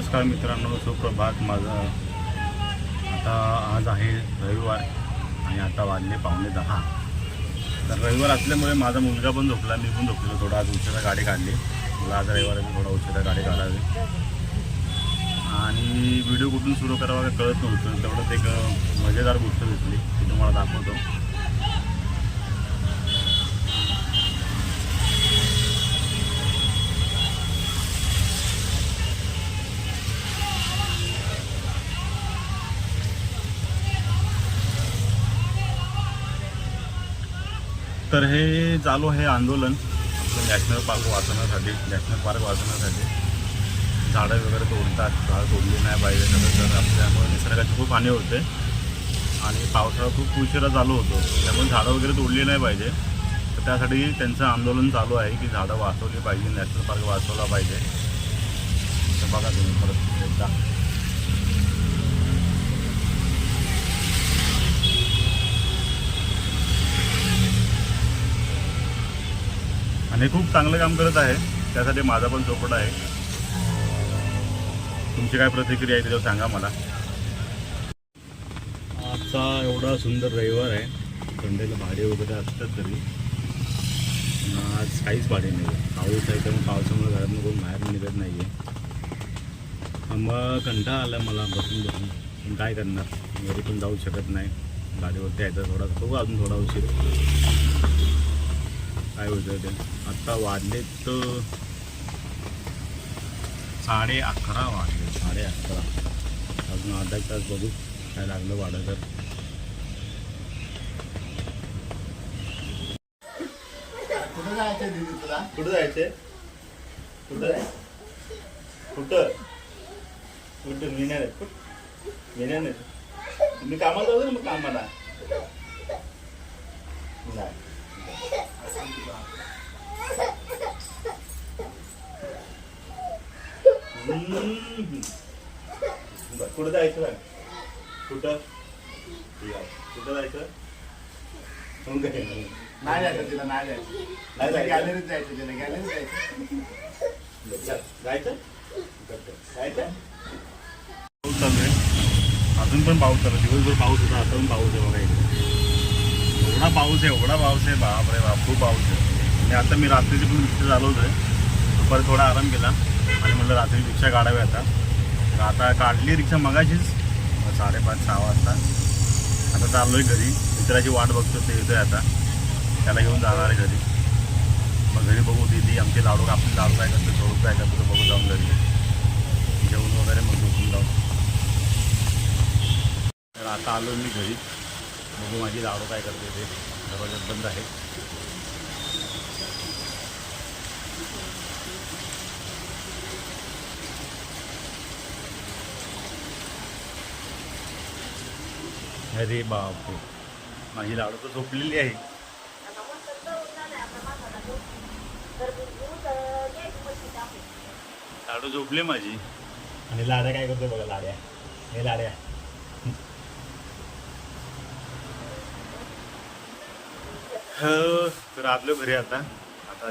नमस्कार मित्रांनो, सुप्रभात. माझा आता आज आहे रविवार आणि आता वाजले 9:45. तर रविवार असल्यामुळे माझा मुलगा पण झोपला, मी पण झोपलो. थोडा आज उशिरा गाडी काढली. मला आज रविवाराची थोडा उशिरा गाडी काढावी आणि व्हिडिओ कुठून सुरू करावा का कळत नव्हतं. तेवढंच एक मजेदार गोष्ट दिसली ती तुम्हाला दाखवतो. तर हे चालू आहे आंदोलन आपलं नॅशनल पार्क वाचवण्यासाठी. झाडं वगैरे तोडतात, झाडं तोडली नाही पाहिजे. तर आपल्यामुळे निसर्गाची खूप हानी होते आणि पावसाळा खूप उशिरा चालू होतो, त्यामुळे झाडं वगैरे तोडली नाही पाहिजे. तर त्यासाठी त्यांचं आंदोलन चालू आहे की झाडं वाचवली पाहिजे, नॅशनल पार्क वाचवला पाहिजे. तर बघा तुम्ही परत एकदा. आणि खूप चांगलं काम करत आहे, त्यासाठी माझा पण सपोर्ट आहे. तुमची काय प्रतिक्रिया आहे त्याच्यावर सांगा मला. आजचा एवढा सुंदर रविवार आहे. संडेला भाडे वगैरे असतात तरी आज काहीच भाडे नाही आहे. पाऊस आहे त्यामुळे पावसामुळे घरातून कोण बाहेर निघत नाही आहे. मग कंटाळा आला मला बसून पण काय करणार, घरी पण जाऊ शकत नाही. गाडीवरती यायचं थोडा अजून थोडा उशीर काय होतं ते. आत्ता वाजलेत 11:30 वाजले. 11:30 अजून अर्धा एक तास बघू काय लागलं वाढं तर. कुठं जायचं दीदी तुला? कुठं जायचंय? कुठं कुठं कुठं येणार नाही. तुम्ही कामाला जाऊ ना, मग कामाला नाही. कुठं जायचं काय? कुठं जायचं? नाही जायचं तिला, नाही जायचं. गॅलरीत जायचं तिला, गॅलरीत जायचं. जायचं पाऊस चालू आहे. अजून पण पाऊस चालू आहे. दिवसभर पाऊस होता, आता पण पाऊस आहे. बघा एवढा पाऊस आहे बापरे बाप, खूप पाऊस आहे. आणि आता मी रात्रीची पण रिक्षा चालवतो आहे. दुपारी थोडा आराम केला आणि म्हटलं रात्री रिक्षा काढावी आता. तर आता काढली रिक्षा मगाशीच 5:30-6 वाजता. आता चाललो आहे घरी. मित्राची वाट बघतो, ते येतोय आता. त्याला घेऊन जाणार आहे घरी. मग घरी बघू दीदी आमचे लाडू काय करतो, स्वरूप काय करतो बघू जाऊन घरी जेवण वगैरे मग झोपून जाऊ. तर आता आलो मी घरी, बघू माझी लाडू काय करते ते. दरवाजा बंद आहे. अरे बापरे, माझी लाडू तर झोपलेली आहे. लाडू झोपले माझी. आणि लाड्या काय करतोय बघा, लाड्या हे लाड्या. तर आपल्या घरी आता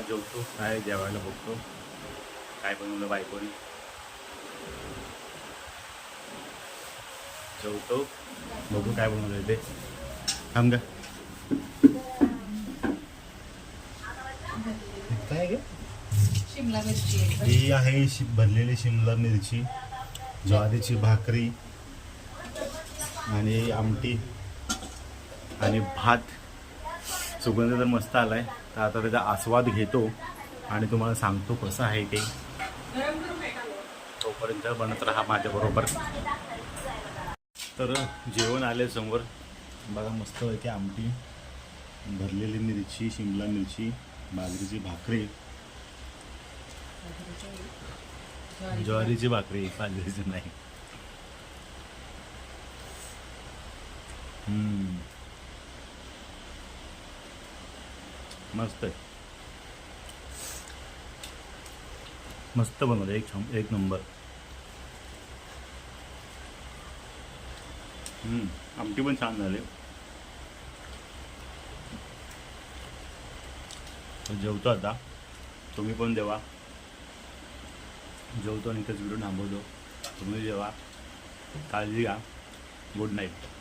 जेवतो, काय जेवायला बघतो काय बनवलं बायकोनी. जेवतो, बघू काय बनवलं ते. थांब का काय ग? शिमला मिरची ही आहे भरलेली शिमला मिरची, ज्वारीची भाकरी आणि आमटी आणि भात. सुगंध तर मस्त आलाय. तर आता त्याचा आस्वाद घेतो आणि तुम्हाला सांगतो कसं आहे ते. तोपर्यंत बनत राहा माझ्याबरोबर. तर जेवण आले समोर, बघा मस्त आहे की आमटी, भरलेली मिरची, शिमला मिरची, बाजरीची भाकरी, ज्वारीची भाकरी, बाजरीची नाही. मस्त आहे, मस्त बनवलं, एक नंबर. आमटी पण छान झाले. जेवतो आता, तुम्ही पण जेवा. जेवतो आणि इथेच व्हिडिओ थांबवतो. तुम्ही जेवा, काळजी घ्या. Good night.